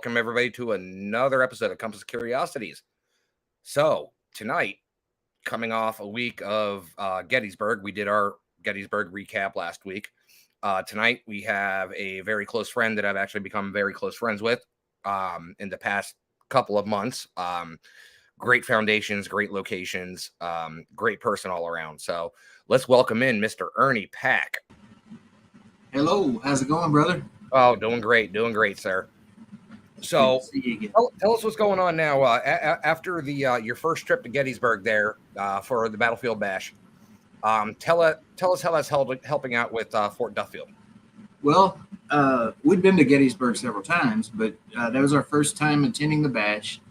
welcome everybody to another episode of Compass Curiosities. So, tonight, coming off a week of Gettysburg, we did our Gettysburg recap last week. Tonight, we have a very close friend that I've actually become very close friends with in the past couple of months. Great foundations, great locations, great person all around. So, let's welcome in Mr. Ernie Pack. Hello, how's it going, brother? Oh, doing great, sir. So, tell us what's going on now. After the your first trip to Gettysburg there for the Battlefield Bash, tell us how that's helping out with Fort Duffield. Well, we'd been to Gettysburg several times, but that was our first time attending the bash,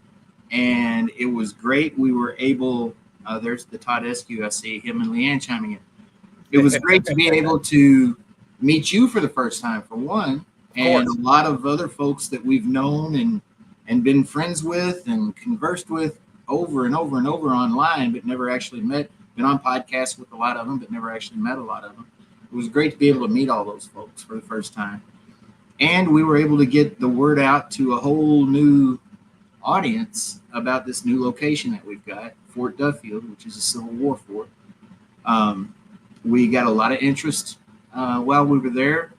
and it was great. We were able. There's the Todd Eskew. I see him and Leanne chiming in. It was great to be able to meet you for the first time, for one. And a lot of other folks that we've known and been friends with and conversed with over and over and over online, but never actually met. Been on podcasts with a lot of them, but never actually met a lot of them. It was great to be able to meet all those folks for the first time. And we were able to get the word out to a whole new audience about this new location that we've got, Fort Duffield, which is a Civil War fort. We got a lot of interest while we were there.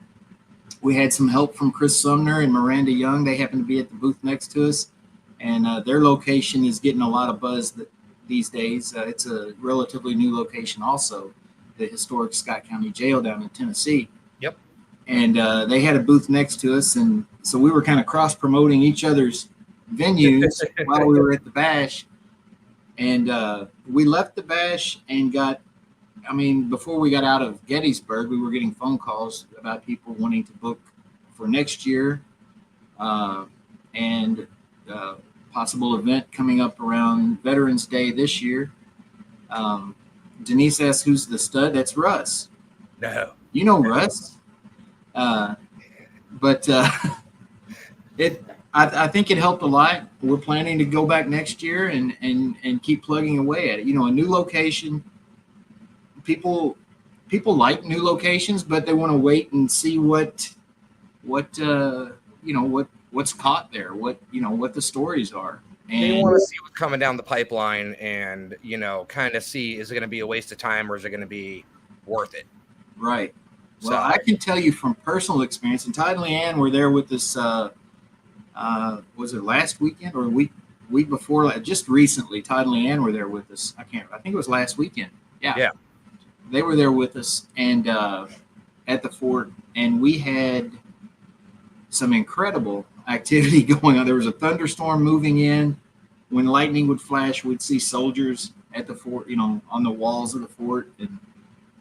We had some help from Chris Sumner and Miranda Young. They happened to be at the booth next to us, and their location is getting a lot of buzz these days. It's a relatively new location also, the historic Scott County Jail down in Tennessee. Yep. And they had a booth next to us, and so we were kind of cross-promoting each other's venues while we were at the bash. And we left the bash and before we got out of Gettysburg, we were getting phone calls about people wanting to book for next year and possible event coming up around Veterans Day this year. Denise asks, who's the stud? That's Russ. No. You know Russ. I think it helped a lot. We're planning to go back next year and keep plugging away at it. You know, a new location. People like new locations, but they want to wait and see what's caught there, what the stories are. And they want to see what's coming down the pipeline and, kind of see, is it going to be a waste of time or is it going to be worth it? Right. Well, I can tell you from personal experience, and Todd and Leanne were there with us, was it last weekend or week before? Just recently, Todd and Leanne were there with us. I think it was last weekend. Yeah. They were there with us and at the fort, and we had some incredible activity going on. There was a thunderstorm moving in. When lightning would flash, we'd see soldiers at the fort, on the walls of the fort, and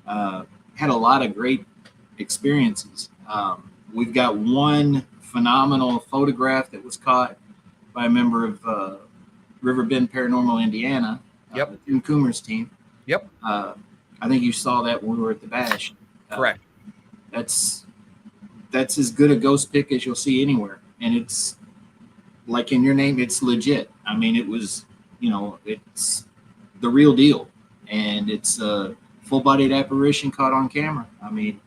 had a lot of great experiences. We've got one phenomenal photograph that was caught by a member of Riverbend Paranormal Indiana, Tim Coomer's team. Yep. I think you saw that when we were at the bash. Correct. That's as good a ghost pic as you'll see anywhere. And it's like in your name, it's legit. I mean, it was, it's the real deal. And it's a full-bodied apparition caught on camera. I mean,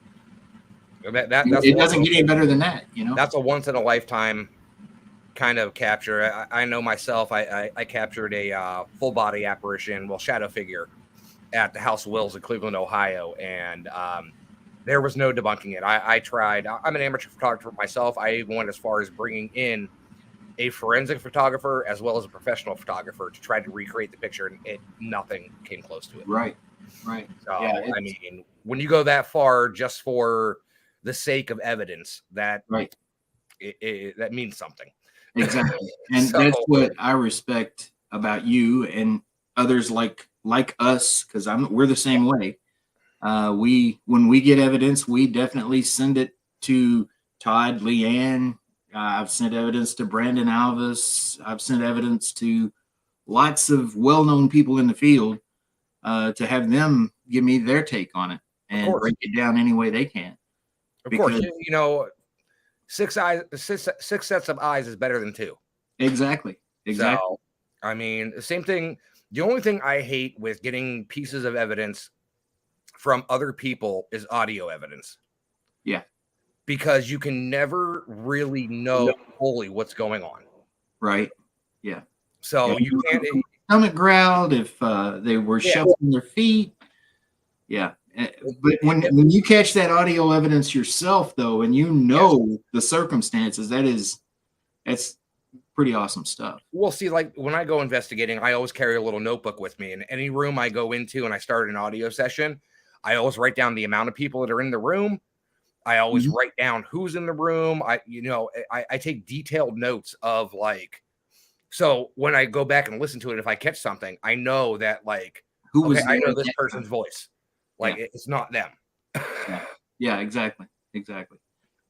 it doesn't get any better than that, That's a once-in-a-lifetime kind of capture. I know myself, I captured a full-body apparition, shadow figure, at the House of Wills in Cleveland, Ohio, and there was no debunking it. I tried. I'm an amateur photographer myself. I went as far as bringing in a forensic photographer as well as a professional photographer to try to recreate the picture, and nothing came close to it. Right. So, yeah, when you go that far just for the sake of evidence, that that means something. Exactly. And that's what I respect about you and others like us, because we're the same way. When we get evidence, we definitely send it to Todd, Leanne. I've sent evidence to Brandon Alvis. I've sent evidence to lots of well-known people in the field to have them give me their take on it and break it down any way they can. Of course, six sets of eyes is better than two. Exactly. So, the same thing. The only thing I hate with getting pieces of evidence from other people is audio evidence. Yeah. because you can never really know fully what's going on. Right. Yeah. So you can't. Stomach growled if they were shuffling their feet. Yeah. But when you catch that audio evidence yourself, though, and you know the circumstances, that's pretty awesome stuff. Well, see, like when I go investigating, I always carry a little notebook with me. In any room I go into and I start an audio session, I always write down the amount of people that are in the room. I always write down who's in the room. I take detailed notes of like, so when I go back and listen to it, if I catch something, I know that like, I know this person's voice. Like it's not them. Yeah, exactly.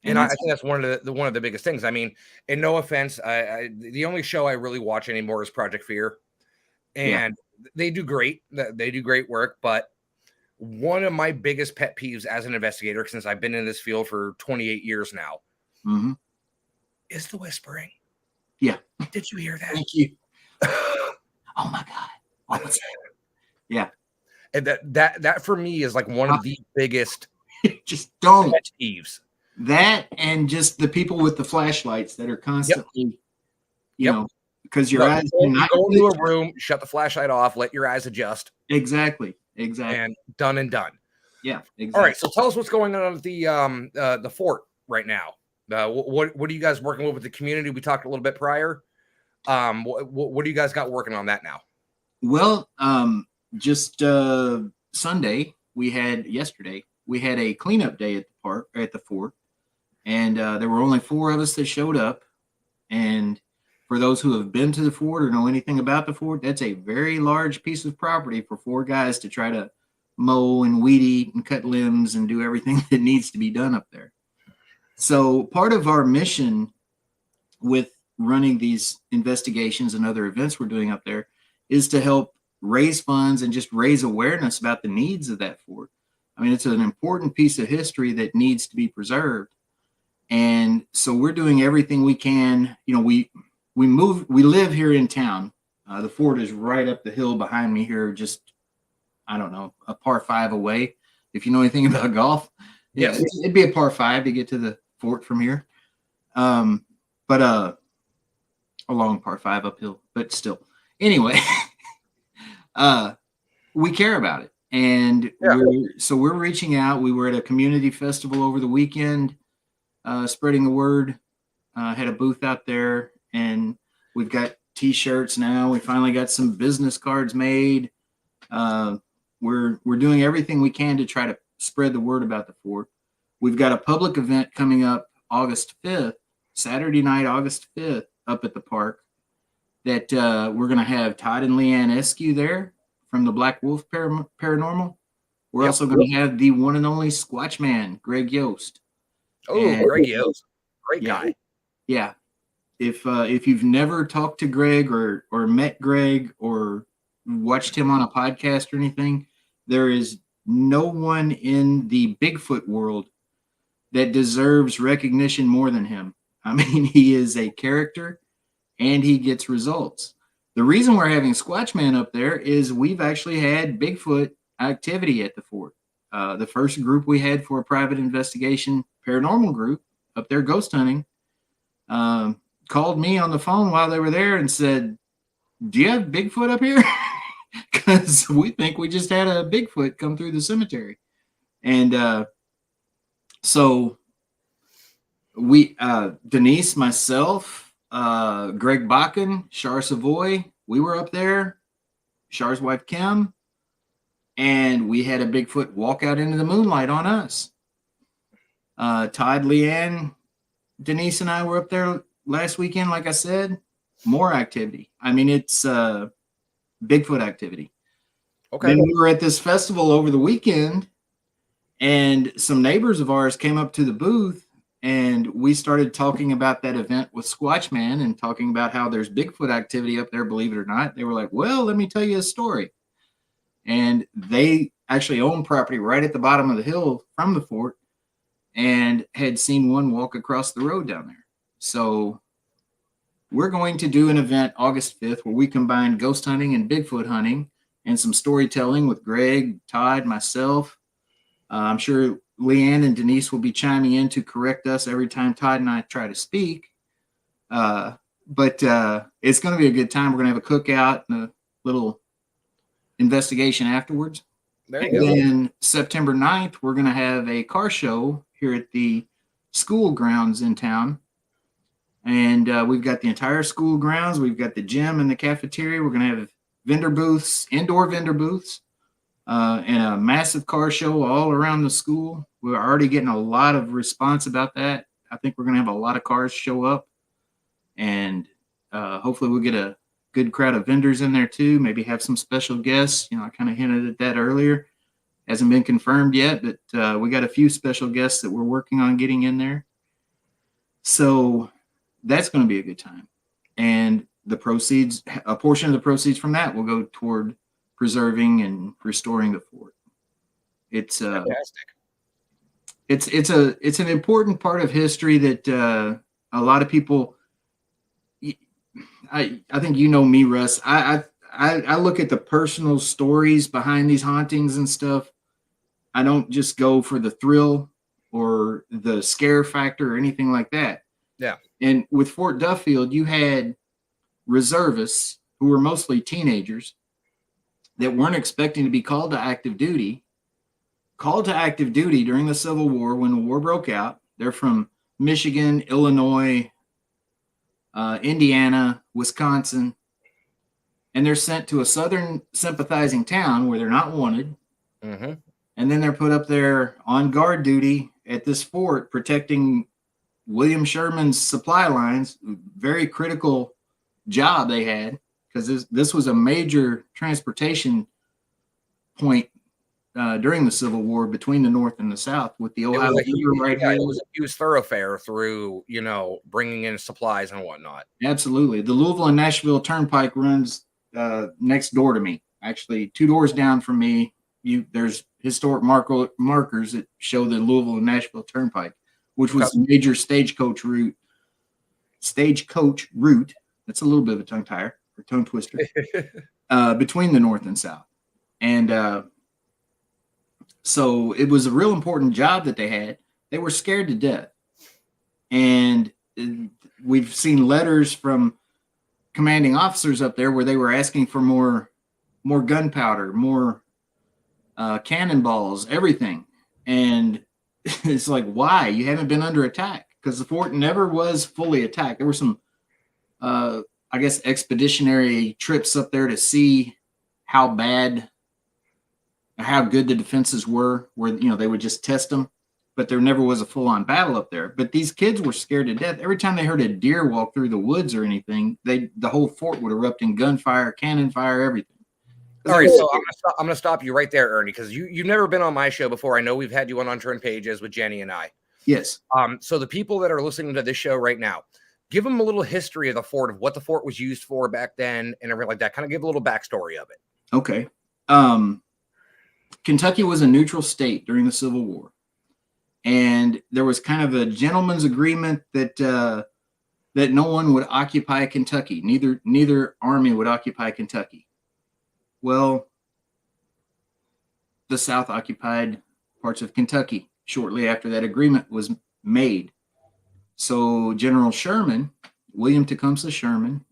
And I think that's one of the biggest things. I mean, and no offense, the only show I really watch anymore is Project Fear, and they do great. They do great work. But one of my biggest pet peeves as an investigator, since I've been in this field for 28 years now, is the whispering. Yeah. Did you hear that? Thank you. Oh my God. What was that? Yeah. And that for me is like one of the biggest. Just don't. Pet peeves. That and just the people with the flashlights that are constantly, you know, because your eyes go into a room, shut the flashlight off, let your eyes adjust. Exactly. And done and done. Yeah. Exactly. All right. So tell us what's going on at the fort right now. What are you guys working with the community? We talked a little bit prior. What do you guys got working on that now? Well, just yesterday we had a cleanup day at the fort, and there were only 4 of us that showed up. And for those who have been to the fort or know anything about the fort, that's a very large piece of property for 4 guys to try to mow and weed eat and cut limbs and do everything that needs to be done up there. So part of our mission with running these investigations and other events we're doing up there is to help raise funds and just raise awareness about the needs of that fort. I mean, it's an important piece of history that needs to be preserved. And so we're doing everything we can. You know, we live here in town. The fort is right up the hill behind me here, just, I don't know, a par 5 away. If you know anything about golf, it'd be a par 5 to get to the fort from here. But a long par 5 uphill, but still. Anyway, we care about it. And we're reaching out. We were at a community festival over the weekend, spreading the word, had a booth out there, and we've got t-shirts now. We finally got some business cards made. We're doing everything we can to try to spread the word about the fort. We've got a public event coming up August 5th, Saturday night, August 5th, up at the park, that we're going to have Todd and Leanne Eskew there from the Black Wolf Paranormal. We're also going to have the one and only Squatch Man, Greg Yost. Greg Yost. Great guy. Yeah. If you've never talked to Greg or met Greg or watched him on a podcast or anything, there is no one in the Bigfoot world that deserves recognition more than him. I mean, he is a character and he gets results. The reason we're having Squatchman up there is we've actually had Bigfoot activity at the fort. The first group we had for a private investigation paranormal group up there ghost hunting called me on the phone while they were there and said, "Do you have Bigfoot up here?" Because we think we just had a Bigfoot come through the cemetery. And so we, Denise, myself, Greg Bakken, Char Savoy, we were up there, Char's wife Kim, and we had a Bigfoot walk out into the moonlight on us. Todd, Leanne, Denise, and I were up there last weekend. Like I said, more activity. I mean, it's Bigfoot activity. Okay. Then we were at this festival over the weekend, and some neighbors of ours came up to the booth, and we started talking about that event with Squatchman and talking about how there's Bigfoot activity up there, believe it or not. They were like, "Well, let me tell you a story." And they actually own property right at the bottom of the hill from the fort and had seen one walk across the road down there. So we're going to do an event August 5th where we combine ghost hunting and Bigfoot hunting and some storytelling with Greg, Todd, myself. I'm sure Leanne and Denise will be chiming in to correct us every time Todd and I try to speak. But it's going to be a good time. We're going to have a cookout and a little investigation afterwards. There you And go. then September 9th, we're going to have a car show here at the school grounds in town. And we've got the entire school grounds. We've got the gym and the cafeteria. We're going to have vendor booths, indoor vendor booths, and a massive car show all around the school. We're already getting a lot of response about that. I think we're going to have a lot of cars show up. And hopefully we'll get a good crowd of vendors in there too. Maybe have some special guests. I kind of hinted at that earlier. Hasn't been confirmed yet, but we got a few special guests that we're working on getting in there. So that's going to be a good time. And the proceeds, a portion of the proceeds from that will go toward preserving and restoring the fort. It's fantastic. It's an important part of history that a lot of people. I think me, Russ. I look at the personal stories behind these hauntings and stuff. I don't just go for the thrill or the scare factor or anything like that. Yeah. And with Fort Duffield, you had reservists who were mostly teenagers that weren't expecting to be called to active duty during the Civil War when the war broke out. They're from Michigan, Illinois, Indiana, Wisconsin, and they're sent to a southern sympathizing town where they're not wanted. Mm-hmm. And then they're put up there on guard duty at this fort protecting William Sherman's supply lines. Very critical job they had because this was a major transportation point during the Civil War between the North and the South with the Ohio River right here. It was a huge thoroughfare through, bringing in supplies and whatnot. Absolutely. The Louisville and Nashville Turnpike runs next door to me. Actually, 2 doors down from me, there's historic markers that show the Louisville and Nashville Turnpike, which was a major stagecoach route. That's a little bit of a tongue twister between the North and South. And so it was a real important job that they had. They were scared to death. And we've seen letters from commanding officers up there where they were asking for more gunpowder, more cannonballs, everything. And it's like, why? You haven't been under attack, because the fort never was fully attacked. There were some, expeditionary trips up there to see how good the defenses were, where, they would just test them, but there never was a full-on battle up there. But these kids were scared to death. Every time they heard a deer walk through the woods or anything, the whole fort would erupt in gunfire, cannon fire, everything. All right, so I'm gonna stop you right there, Ernie, because you've never been on my show before. I know we've had you on Unturned Pages with Jenny and I. Yes. So the people that are listening to this show right now, give them a little history of the fort, of what the fort was used for back then, and everything like that. Kind of give a little backstory of it. Okay. Kentucky was a neutral state during the Civil War, and there was kind of a gentleman's agreement that no one would occupy Kentucky. Neither army would occupy Kentucky. Well, the South occupied parts of Kentucky shortly after that agreement was made. So General Sherman, William Tecumseh Sherman,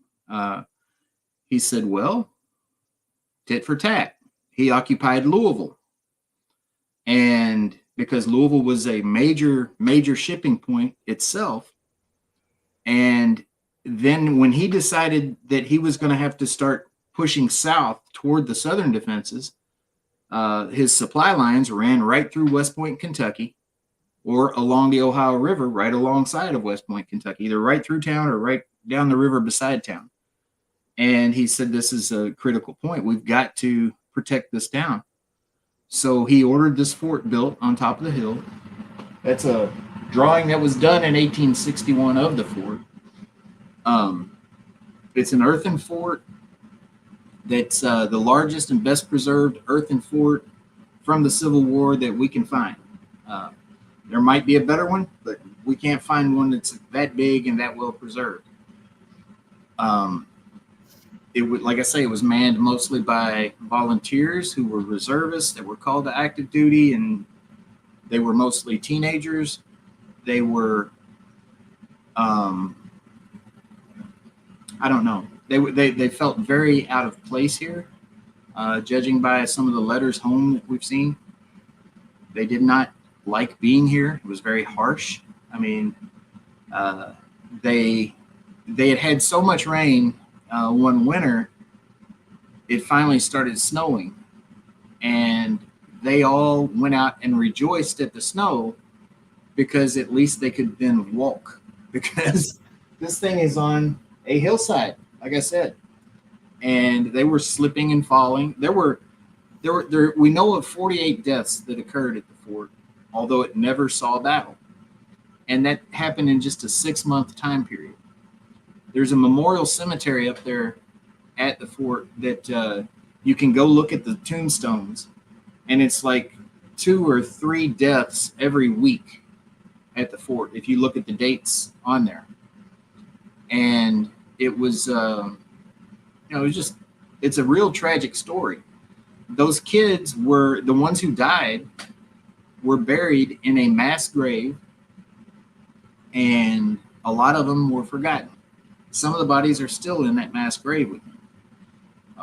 he said, well, tit for tat. He occupied Louisville. And because Louisville was a major shipping point itself. And then when he decided that he was going to have to start pushing south toward the southern defenses, his supply lines ran right through West Point, Kentucky, or along the Ohio River, right alongside of West Point, Kentucky, either right through town or right down the river beside town. And he said, this is a critical point. We've got to protect this town. So he ordered this fort built on top of the hill. That's a drawing that was done in 1861 of the fort. It's an earthen fort. That's the largest and best preserved earthen fort from the Civil War that we can find. There might be a better one, but we can't find one that's that big and that well preserved. It would, like I say, it was manned mostly by volunteers who were reservists that were called to active duty, and They were mostly teenagers. They were, I don't know. They felt very out of place here, judging by some of the letters home that we've seen. They did not like being here. It was very harsh. I mean, they had so much rain one winter, it finally started snowing, and they all went out and rejoiced at the snow because at least they could then walk, because this thing is on a hillside, like I said, and they were slipping and falling. We know of 48 deaths that occurred at the fort, although it never saw battle. And that happened in just a 6-month time period. There's a memorial cemetery up there at the fort that you can go look at the tombstones, and it's like 2 or 3 deaths every week at the fort if you look at the dates on there. And it was, it's a real tragic story. Those kids were the ones who died, were buried in a mass grave, and a lot of them were forgotten. Some of the bodies are still in that mass grave with them.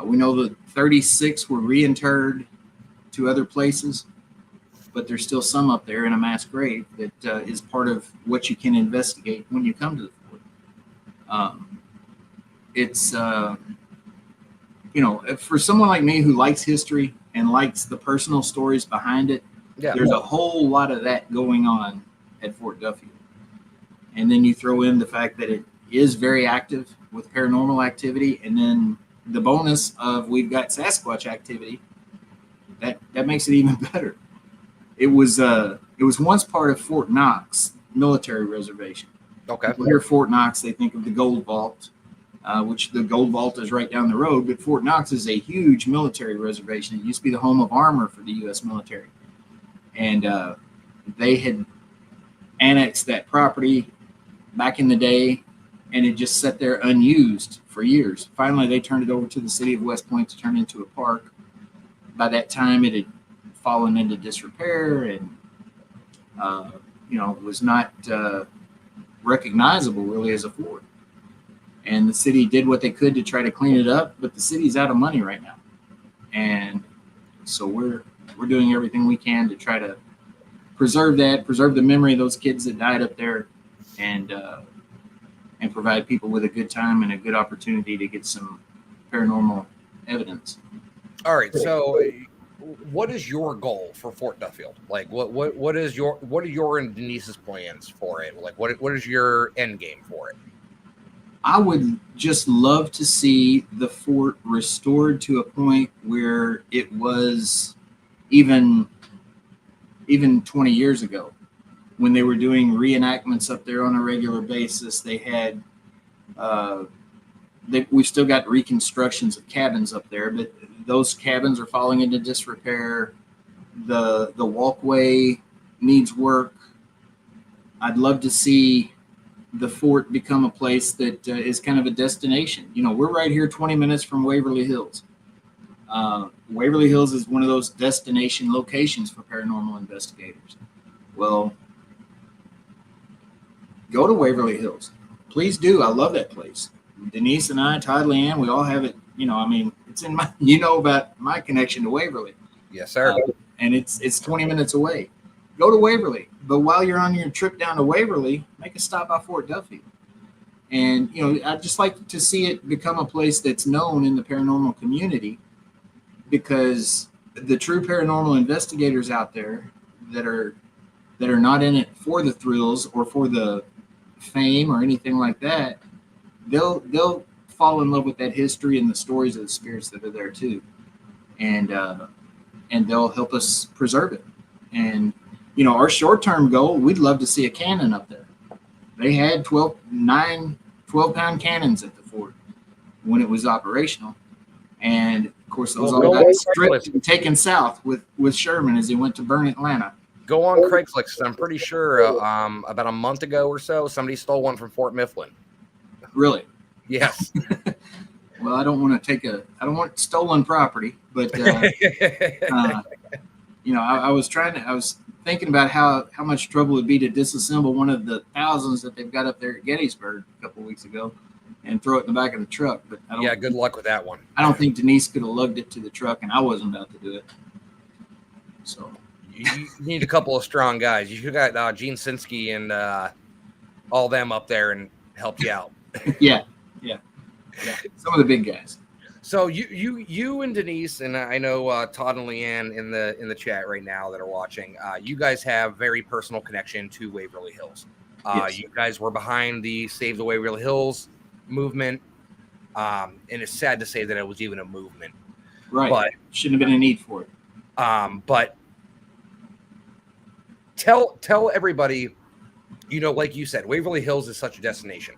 We know that 36 were reinterred to other places, but there's still some up there in a mass grave that is part of what you can investigate when you come to the fort. It's for someone like me who likes history and likes the personal stories behind it, there's a whole lot of that going on at Fort Duffield. And then you throw in the fact that it is very active with paranormal activity, and then the bonus of we've got Sasquatch activity, that makes it even better. It was once part of Fort Knox military reservation. Okay. People hear Fort Knox, they think of the Gold Vault, which the Gold Vault is right down the road, but Fort Knox is a huge military reservation. It used to be the home of armor for the U.S. military. And they had annexed that property back in the day, and it just sat there unused for years. Finally, they turned it over to the city of West Point to turn into a park. By that time, it had fallen into disrepair and, was not recognizable really as a fort. And the city did what they could to try to clean it up, but the city's out of money right now. And so we're doing everything we can to try to preserve the memory of those kids that died up there, and provide people with a good time and a good opportunity to get some paranormal evidence. All right. So what is your goal for Fort Duffield? Like what are your and Denise's plans for it? Like what is your end game for it? I would just love to see the fort restored to a point where it was even 20 years ago, when they were doing reenactments up there on a regular basis. They had we've still got reconstructions of cabins up there, but those cabins are falling into disrepair. The walkway needs work. I'd love to see the fort become a place that is kind of a destination. We're right here 20 minutes from Waverly Hills. Waverly Hills is one of those destination locations for paranormal investigators. Well, go to Waverly Hills. Please do. I love that place. Denise and I, Todd, Leanne, we all have it. It's in my, about my connection to Waverly. Yes, sir. And it's 20 minutes away. Go to Waverly. But while you're on your trip down to Waverly, make a stop by Fort Duffield. And, I'd just like to see it become a place that's known in the paranormal community, because the true paranormal investigators out there that are not in it for the thrills or for the fame or anything like that, they'll fall in love with that history and the stories of the spirits that are there too, and they'll help us preserve it. And our short-term goal, we'd love to see a cannon up there. They had 12-pound cannons at the fort when it was operational, and of course those all got stripped and taken south with Sherman as he went to burn Atlanta. Go on Craigslist. I'm pretty sure about a month ago or so, somebody stole one from Fort Mifflin. Really? Yes. Well, I don't want stolen property, but I was thinking about how much trouble it would be to disassemble one of the thousands that they've got up there at Gettysburg a couple of weeks ago and throw it in the back of the truck. But Yeah, good luck with that one. I don't think Denise could have lugged it to the truck, and I wasn't about to do it. So you need a couple of strong guys. You should have got Gene Sinsky and all them up there and helped you out. yeah. Some of the big guys. So you and Denise, and I know Todd and Leanne in the chat right now that are watching. You guys have very personal connection to Waverly Hills. Yes. You guys were behind the Save the Waverly Hills movement, and it's sad to say that it was even a movement. Right, but shouldn't have been a need for it. But tell everybody, like you said, Waverly Hills is such a destination.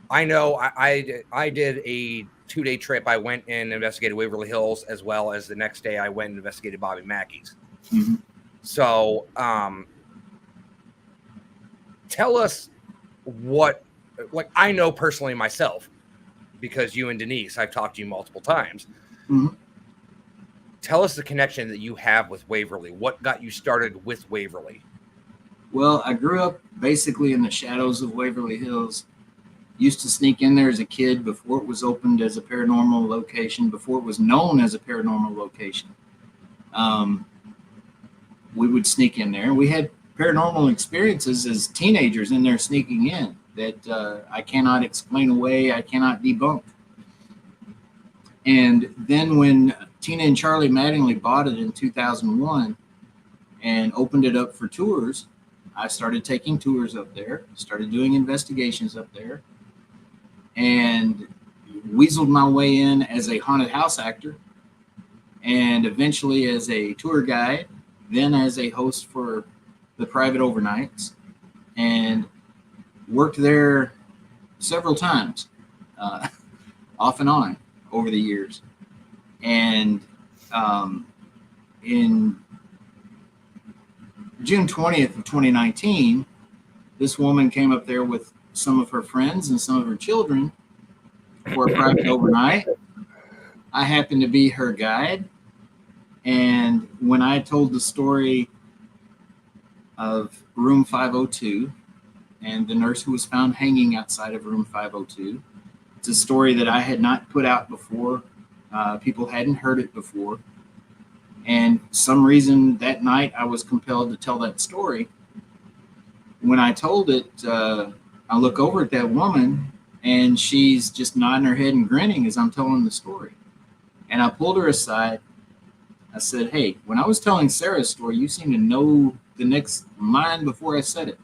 I know I did a 2-day trip. I went and investigated Waverly Hills, as well as the next day I went and investigated Bobby Mackey's. Mm-hmm. So tell us what, like, I know personally myself, because you and Denise, I've talked to you multiple times. Mm-hmm. Tell us the connection that you have with Waverly. What got you started with Waverly? Well, I grew up basically in the shadows of Waverly Hills. Used to sneak in there as a kid before it was opened as a paranormal location, before it was known as a paranormal location. We would sneak in there. We had paranormal experiences as teenagers in there sneaking in that I cannot explain away, I cannot debunk. And then when Tina and Charlie Mattingly bought it in 2001 and opened it up for tours, I started taking tours up there, started doing investigations up there, and weaseled my way in as a haunted house actor, and eventually as a tour guide, then as a host for the private overnights, and worked there several times, off and on over the years. And in June 20th of 2019, this woman came up there with some of her friends and some of her children for a private overnight. I happened to be her guide. And when I told the story of room 502 and the nurse who was found hanging outside of room 502, it's a story that I had not put out before. People hadn't heard it before. And for some reason that night I was compelled to tell that story. When I told it, I look over at that woman and she's just nodding her head and grinning as I'm telling the story. And I pulled her aside. I said, "Hey, when I was telling Sarah's story, you seemed to know the next line before I said it."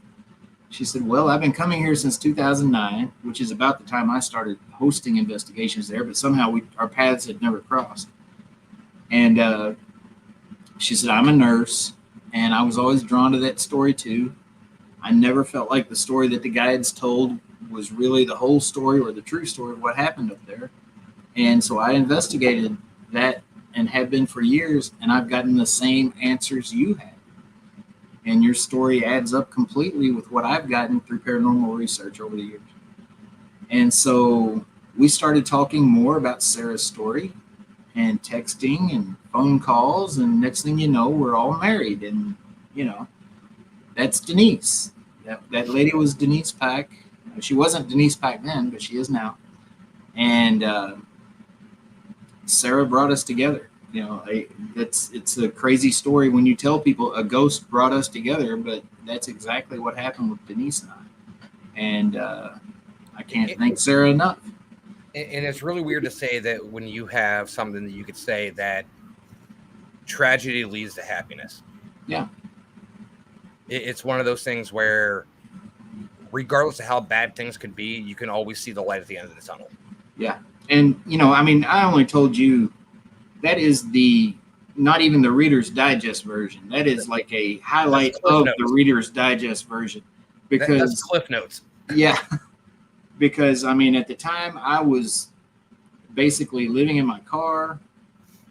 She said, "Well, I've been coming here since 2009, which is about the time I started hosting investigations there, but somehow our paths had never crossed." And she said, "I'm a nurse, and I was always drawn to that story too. I never felt like the story that the guides told was really the whole story or the true story of what happened up there. And so I investigated that and have been for years, and I've gotten the same answers you had. And your story adds up completely with what I've gotten through paranormal research over the years." And so we started talking more about Sarah's story and texting and phone calls. And next thing you know, we're all married. And, that's Denise. That lady was Denise Pack. She wasn't Denise Pack then, but she is now. And Sarah brought us together. It's a crazy story when you tell people a ghost brought us together, but that's exactly what happened with Denise and I. And I can't thank Sarah enough. And it's really weird to say that when you have something that you could say that tragedy leads to happiness. Yeah. It's one of those things where regardless of how bad things could be, you can always see the light at the end of the tunnel. Yeah. And, I only told you that is not even the Reader's Digest version. That is like a highlight of the Reader's Digest version. Because that's Cliff Notes. Yeah. Because, at the time I was basically living in my car.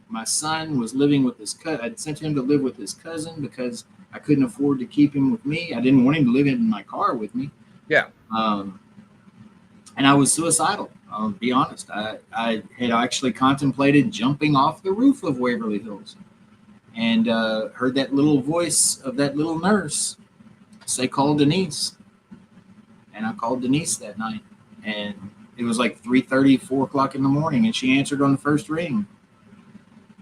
My son was living with his cousin. I'd sent him to live with his cousin because I couldn't afford to keep him with me. I didn't want him to live in my car with me. Yeah. And I was suicidal. I'll be honest. I had actually contemplated jumping off the roof of Waverly Hills. and heard that little voice of that little nurse say, "Call Denise." And I called Denise that night, and it was like 3:30, 4 o'clock in the morning, and she answered on the first ring.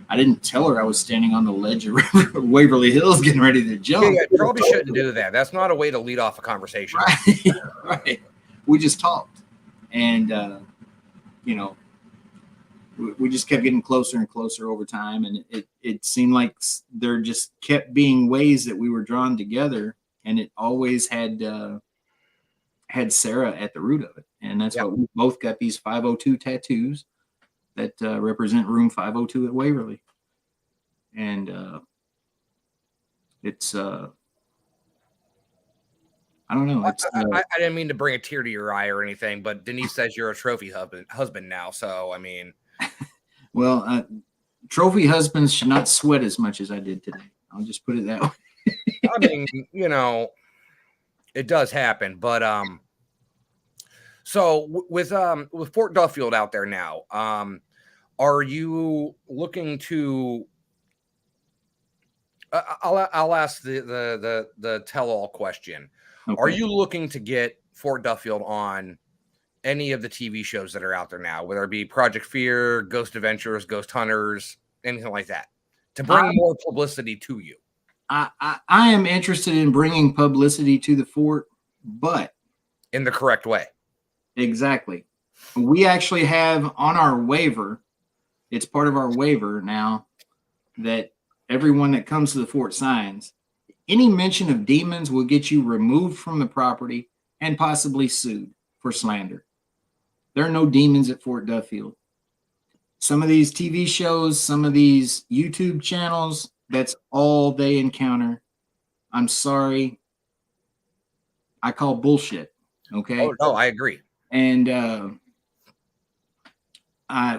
I didn't tell her I was standing on the ledge of Waverly Hills getting ready to jump. Yeah, probably shouldn't do that. That's not a way to lead off a conversation. Right, right. We just talked, and we just kept getting closer and closer over time, and it seemed like there just kept being ways that we were drawn together, and it always had Sarah at the root of it, and that's what we both got, these 502 tattoos that represent room 502 at Waverly. And it's I don't know. I didn't mean to bring a tear to your eye or anything, but Denise says you're a trophy husband now. So, I mean, well, trophy husbands should not sweat as much as I did today. I'll just put it that way. I mean, it does happen, but so with Fort Duffield out there now, are you looking to? I'll ask the tell-all question. Okay. Are you looking to get Fort Duffield on any of the TV shows that are out there now, whether it be Project Fear, Ghost Adventures, Ghost Hunters, anything like that, to bring more publicity to you? I am interested in bringing publicity to the fort, but in the correct way. Exactly. We actually have on our waiver, it's part of our waiver now, that everyone that comes to the fort signs. Any mention of demons will get you removed from the property and possibly sued for slander. There are no demons at Fort Duffield. Some of these TV shows, some of these YouTube channels, that's all they encounter. I'm sorry. I call bullshit. Okay. Oh, no, I agree. And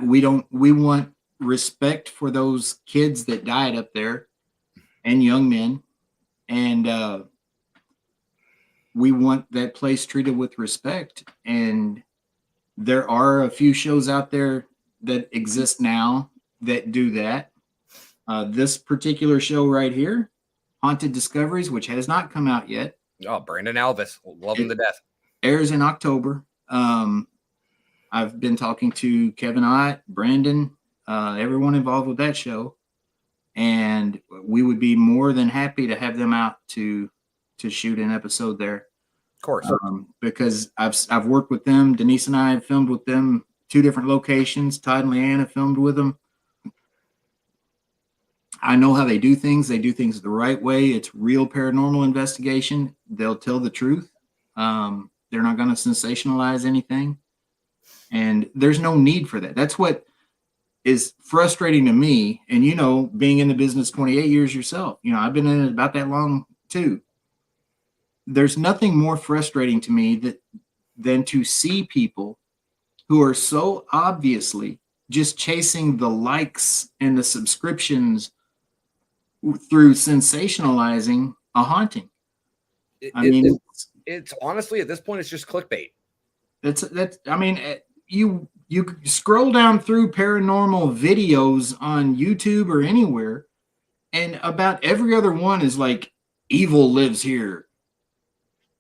we want respect for those kids that died up there and young men. And we want that place treated with respect. And there are a few shows out there that exist now that do that. This particular show right here, Haunted Discoveries, which has not come out yet. Oh, Brandon Alvis, love him to death. Airs in October. I've been talking to Kevin Ott, Brandon, everyone involved with that show, and we would be more than happy to have them out to shoot an episode there. Of course, because I've worked with them. Denise and I have filmed with them 2 different locations. Todd and Leanne have filmed with them. I know how they do things. They do things the right way. It's real paranormal investigation. They'll tell the truth. They're not going to sensationalize anything. And there's no need for that. That's what is frustrating to me. And, being in the business 28 years yourself, I've been in it about that long too. There's nothing more frustrating to me than to see people who are so obviously just chasing the likes and the subscriptions through sensationalizing a haunting. It's honestly, at this point, it's just clickbait. You scroll down through paranormal videos on YouTube or anywhere, and about every other one is like, evil lives here.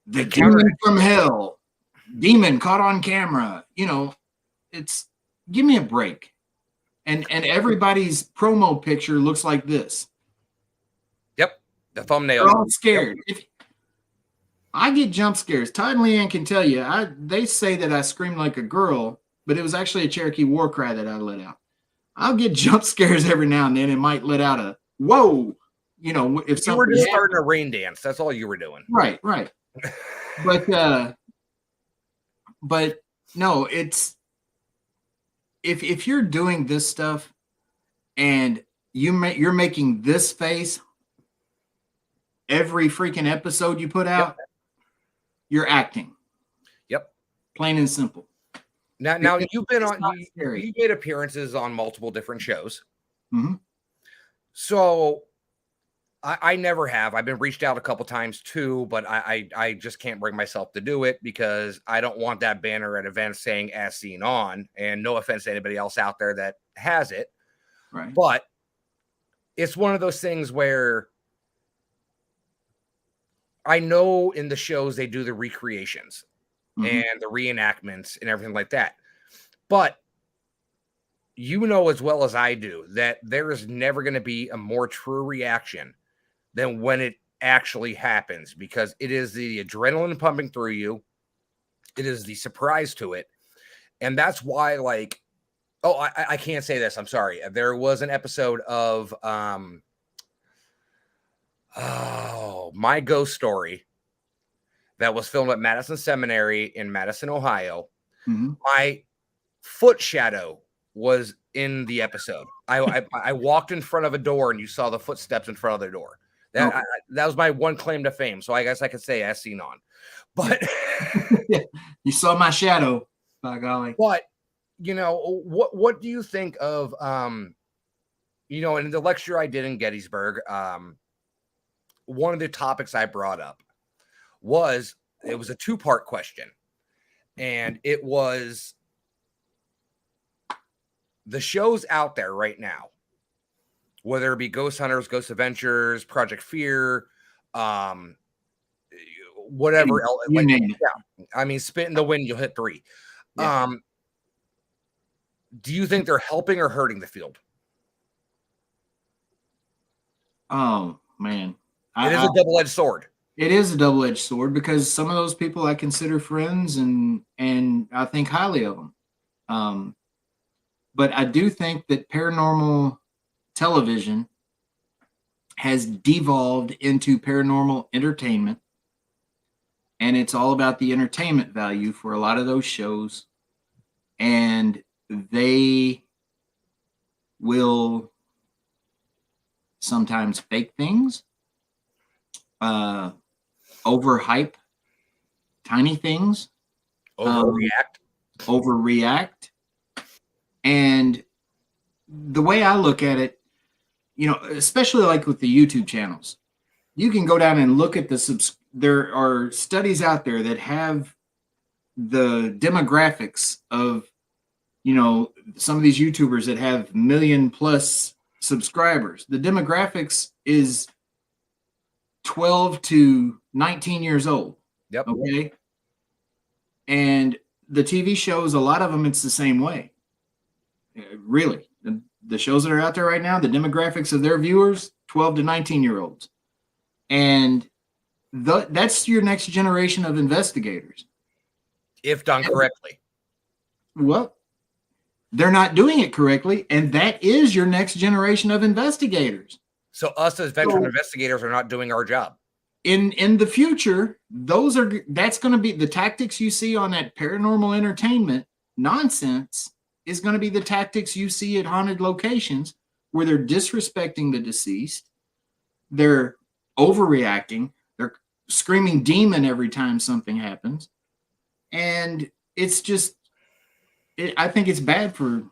The demon from hell. Demon caught on camera. It's, give me a break. And everybody's promo picture looks like this. Yep. The thumbnail. They're all scared. Yep. I get jump scares. Todd and Leanne can tell you. They say that I scream like a girl, but it was actually a Cherokee war cry that I let out. I'll get jump scares every now and then. It might let out a whoa. If you were just starting a rain dance, that's all you were doing. Right. But no, it's if you're doing this stuff and you're making this face every freaking episode you put out, you're acting. Yep. Plain and simple. Now you've been on, you made appearances on multiple different shows. Mm-hmm. So I never have. I've been reached out a couple times too, but I just can't bring myself to do it because I don't want that banner at events saying "as seen on." And no offense to anybody else out there that has it, right? But it's one of those things where I know in the shows they do the recreations and the reenactments and everything like that. But you know as well as I do that there is never going to be a more true reaction than when it actually happens, because it is the adrenaline pumping through you. It is the surprise to it. And that's why, like, oh, I can't say this. I'm sorry. There was an episode of My Ghost Story that was filmed at Madison Seminary in Madison, Ohio. My foot shadow was in the episode. I walked in front of a door and you saw the footsteps in front of the door. That was my one claim to fame. So I guess I could say as seen on. But you saw my shadow, by golly. But you know, what do you think of you know, in the lecture I did in Gettysburg, one of the topics I brought up was, it was a two-part question, and it was the shows out there right now, whether it be Ghost Hunters, Ghost Adventures, Project Fear, whatever else, you like, name it. yeah, I mean, spit in the wind, you'll hit 3. Yeah. Do you think they're helping or hurting the field? Oh man, it is a double-edged sword. It is a double-edged sword, because some of those people I consider friends, and I think highly of them. But I do think that paranormal television has devolved into paranormal entertainment, and it's all about the entertainment value for a lot of those shows. And they will sometimes fake things, overhype tiny things, overreact. And the way I look at it, you know, especially like with the YouTube channels, you can go down and look at there are studies out there that have the demographics of, you know, some of these YouTubers that have 1 million plus subscribers. The demographics is 12 to 19 years old. Yep. Okay. And the TV shows, a lot of them, it's the same way. Really. The shows that are out there right now, the demographics of their viewers, 12 to 19-year-olds. And that's your next generation of investigators. If done correctly. Well, they're not doing it correctly, and that is your next generation of investigators. So us as veteran investigators are not doing our job. In the future, that's going to be the tactics you see on that paranormal entertainment nonsense, is going to be the tactics you see at haunted locations, where they're disrespecting the deceased, they're overreacting, they're screaming demon every time something happens, and it's just, I think it's bad for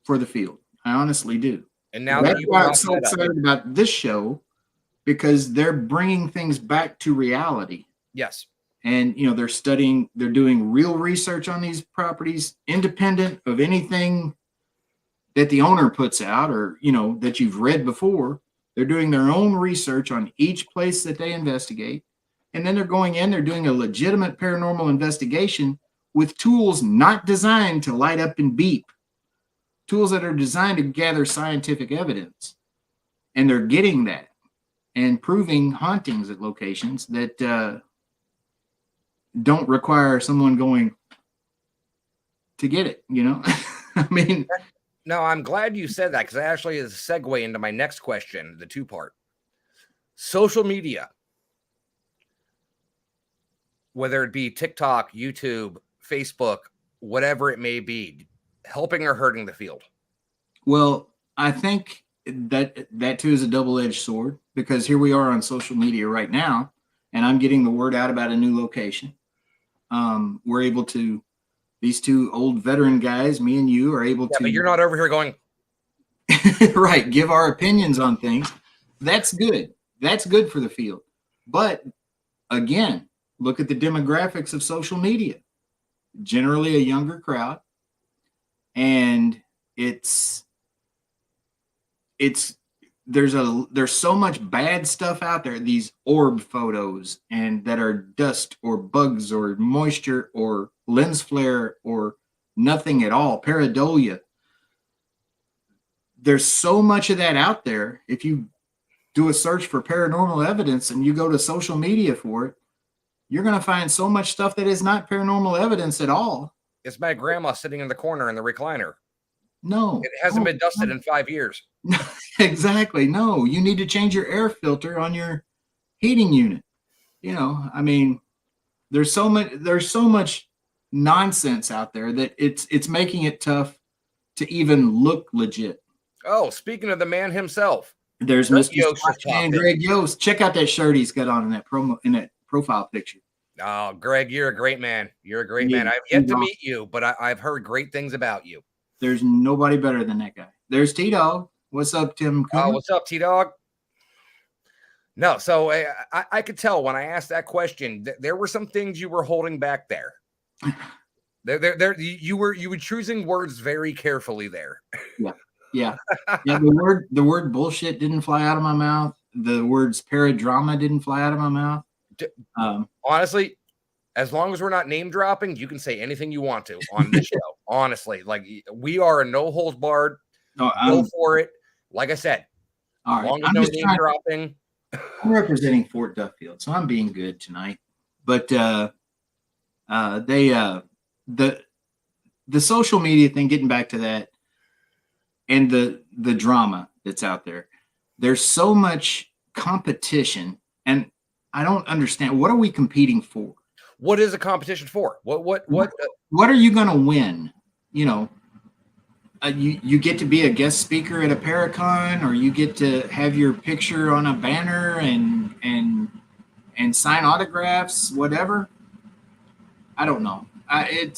the field. I honestly do. And now that's why I'm so excited about this show, because they're bringing things back to reality. Yes. And, you know, they're doing real research on these properties, independent of anything that the owner puts out, or, you know, that you've read before. They're doing their own research on each place that they investigate. And then they're going in, they're doing a legitimate paranormal investigation with tools not designed to light up and beep, tools that are designed to gather scientific evidence. And they're getting that and proving hauntings at locations that don't require someone going to get it, you know? I mean, no, I'm glad you said that, because that actually is a segue into my next question, the 2-part. Social media, whether it be TikTok, YouTube, Facebook, whatever it may be, helping or hurting the field? Well, I think that too is a double-edged sword, because here we are on social media right now, and I'm getting the word out about a new location. We're able to, these two old veteran guys, me and you, are able to. But you're not over here going, right, give our opinions on things. That's good. That's good for the field. But again, look at the demographics of social media. Generally a younger crowd, and it's there's so much bad stuff out there. These orb photos and that are dust or bugs or moisture or lens flare or nothing at all, pareidolia. There's so much of that out there. If you do a search for paranormal evidence and you go to social media for it, you're going to find so much stuff that is not paranormal evidence at all. It's my grandma sitting in the corner in the recliner. No, It hasn't been dusted in 5 years. Exactly. No, you need to change your air filter on your heating unit. I mean, there's so much nonsense out there that it's making it tough to even look legit. Oh, speaking of the man himself, There's Greg Mr. Yost Scotch just Man, popped in. Greg Yost. Check out that shirt he's got on in that profile picture. Oh, Greg, you're a great man. You're a great Yeah, man. I've yet to meet you, but I've heard great things about you. There's nobody better than that guy. There's T-Dog. What's up, Tim Coomer? What's up, T-Dog? No, so I could tell when I asked that question, there were some things you were holding back there. You were choosing words very carefully there. Yeah. The word bullshit didn't fly out of my mouth. The words paradrama didn't fly out of my mouth. Honestly, as long as we're not name dropping, you can say anything you want to on this show. Honestly, like we are a no holds barred. Go for it. Like I said, all right. Long as no name dropping. I'm representing Fort Duffield, so I'm being good tonight. But the social media thing, getting back to that, and the drama that's out there. There's so much competition, and I don't understand. What are we competing for? What is a competition for? What are you going to win? You get to be a guest speaker at a Paracon, or you get to have your picture on a banner and sign autographs, whatever. I don't know. I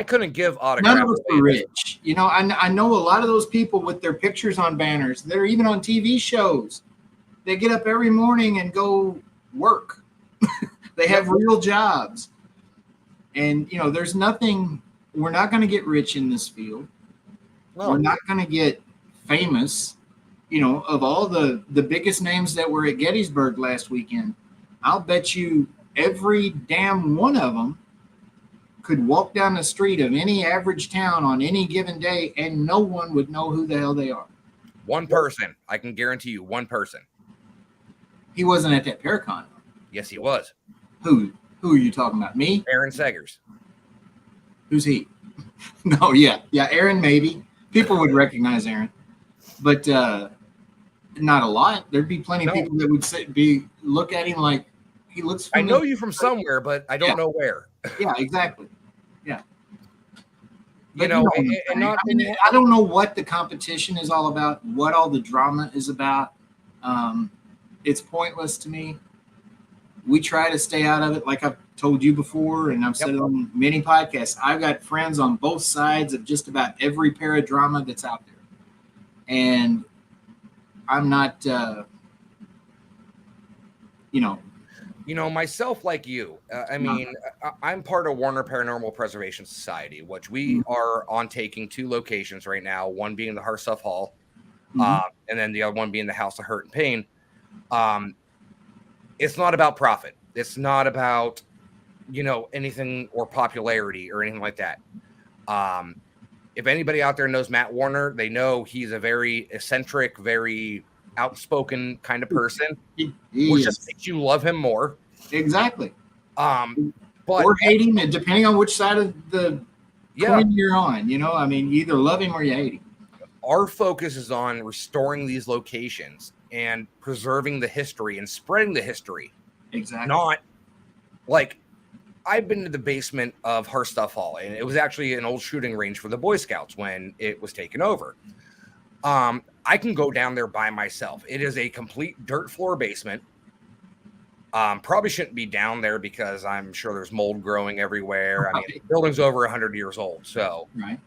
couldn't give autographs. None of us are rich. I know a lot of those people with their pictures on banners. They're even on TV shows. They get up every morning and go work. They have real jobs. And, there's nothing. We're not going to get rich in this field. No. We're not going to get famous. Of all the biggest names that were at Gettysburg last weekend, I'll bet you every damn one of them could walk down the street of any average town on any given day and no one would know who the hell they are. One person. I can guarantee you one person. He wasn't at that Paracon. Yes, he was. Who are you talking about? Me? Aaron Segers. Who's he? No, yeah, Aaron maybe. People would recognize Aaron. But not a lot. There'd be plenty of people that would look at him like he looks familiar. I know you from somewhere, but I don't know where. Yeah, exactly. Yeah. But, I don't know what the competition is all about, what all the drama is about. It's pointless to me. We try to stay out of it, like I've told you before, and I've said it on many podcasts. I've got friends on both sides of just about every paradrama that's out there. And I'm not, myself like you. I'm part of Warner Paranormal Preservation Society, which we are on taking 2 locations right now, one being the Harstuff Hall, and then the other one being the House of Hurt and Pain. It's not about profit. It's not about, anything or popularity or anything like that. If anybody out there knows Matt Warner, they know he's a very eccentric, very outspoken kind of person, which just makes you love him more. Exactly. But or hate him, depending on which side of the coin you're on. You either love him or you hate him. Our focus is on restoring these locations and preserving the history and spreading the history. Exactly. Not like I've been to the basement of Harstuff Hall, and it was actually an old shooting range for the Boy Scouts when it was taken over. I can go down there by myself. It is a complete dirt floor basement. Probably shouldn't be down there because I'm sure there's mold growing everywhere. The building's over 100 years old. So, right.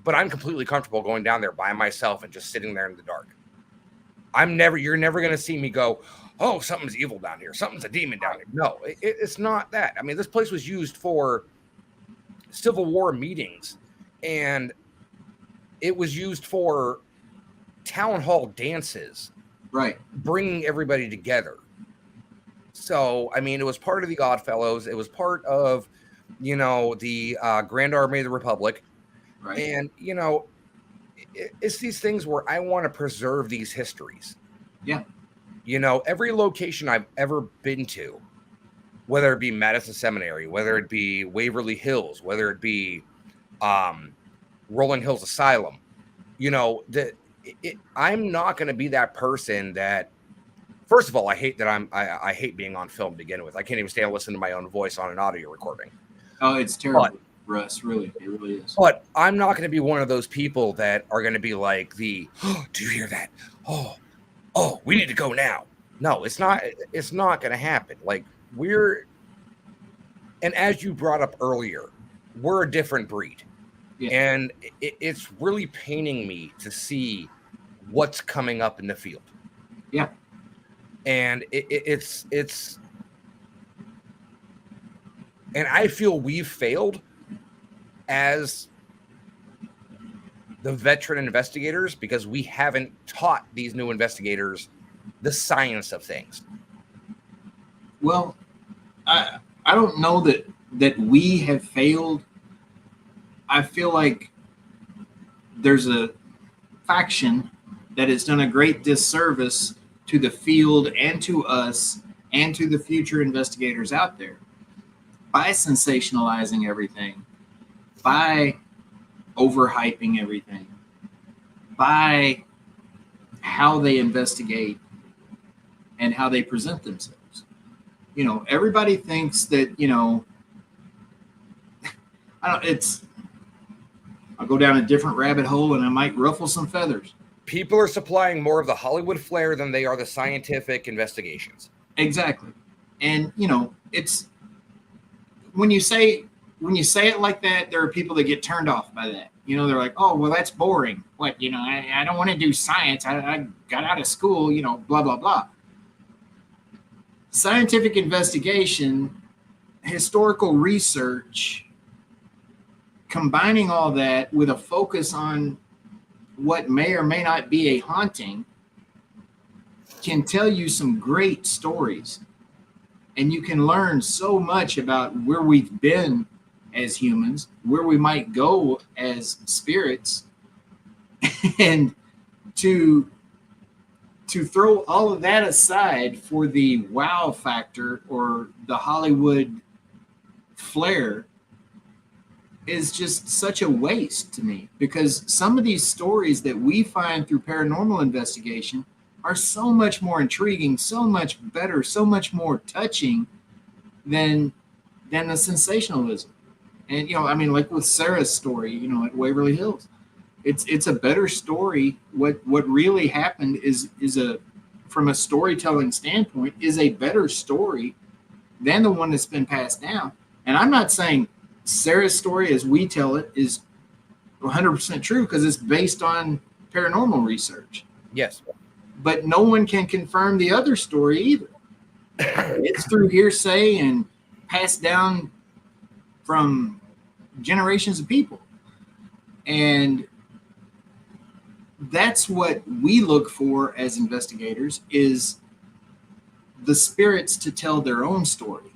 But I'm completely comfortable going down there by myself and just sitting there in the dark. You're never going to see me go, oh, something's evil down here. Something's a demon down here. No, it's not that. This place was used for Civil War meetings, and it was used for town hall dances, Right. bringing everybody together. So, I mean, it was part of the Oddfellows. It was part of, the Grand Army of the Republic. Right. And, it's these things where I want to preserve these histories. Yeah. Every location I've ever been to, whether it be Madison Seminary, whether it be Waverly Hills, whether it be Rolling Hills Asylum, I'm not going to be that person that, first of all, I hate that I hate being on film to begin with. I can't even stand listening to my own voice on an audio recording. Oh, it's terrible, Russ. Really, it really is. But I'm not going to be one of those people that are going to be like oh, do you hear that? Oh, we need to go now. No, it's not going to happen. Like, and as you brought up earlier, we're a different breed. Yeah. And it's really paining me to see what's coming up in the field. Yeah. And it's and I feel we've failed as the veteran investigators because we haven't taught these new investigators the science of things. Well, I don't know that we have failed. I feel like there's a faction that has done a great disservice to the field and to us and to the future investigators out there by sensationalizing everything, by overhyping everything, by how they investigate and how they present themselves. Everybody thinks that, I'll go down a different rabbit hole and I might ruffle some feathers. People are supplying more of the Hollywood flair than they are the scientific investigations. Exactly. And, it's when you say it like that, there are people that get turned off by that. They're like, oh, well, that's boring. What, I don't want to do science. I got out of school, blah, blah, blah. Scientific investigation, historical research, combining all that with a focus on what may or may not be a haunting can tell you some great stories. And you can learn so much about where we've been as humans, where we might go as spirits, and to throw all of that aside for the wow factor or the Hollywood flair is just such a waste to me, because some of these stories that we find through paranormal investigation are so much more intriguing, so much better, so much more touching than the sensationalism. And, like with Sarah's story, at Waverly Hills, it's a better story. What really happened is from a storytelling standpoint, is a better story than the one that's been passed down. And I'm not saying Sarah's story, as we tell it, is 100% true, because it's based on paranormal research. Yes. But no one can confirm the other story either. It's through hearsay and passed down from generations of people. And that's what we look for as investigators, is the spirits to tell their own story.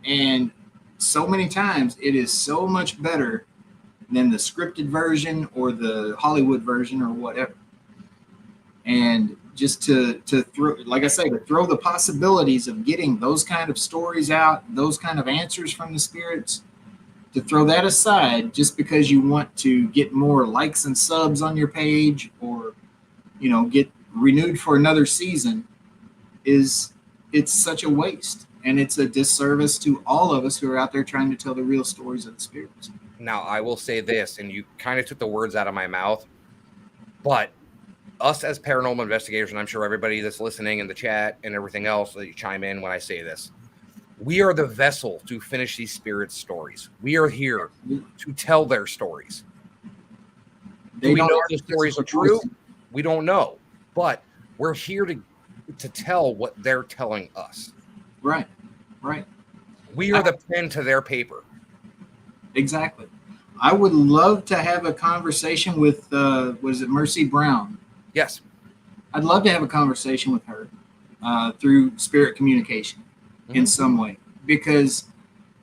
And so many times it is so much better than the scripted version or the Hollywood version or whatever. And just to throw, like I say, to throw the possibilities of getting those kind of stories out, those kind of answers from the spirits, to throw that aside just because you want to get more likes and subs on your page, or, get renewed for another season, it's such a waste. And it's a disservice to all of us who are out there trying to tell the real stories of the spirits. Now, I will say this, and you kind of took the words out of my mouth, but us as paranormal investigators, and I'm sure everybody that's listening in the chat and everything else that you chime in when I say this, we are the vessel to finish these spirits' stories. We are here to tell their stories. Do we know the stories are true? We don't know, but we're here to tell what they're telling us. Right. We are the pen to their paper. Exactly. I would love to have a conversation with, was it Mercy Brown? Yes. I'd love to have a conversation with her through spirit communication in some way, because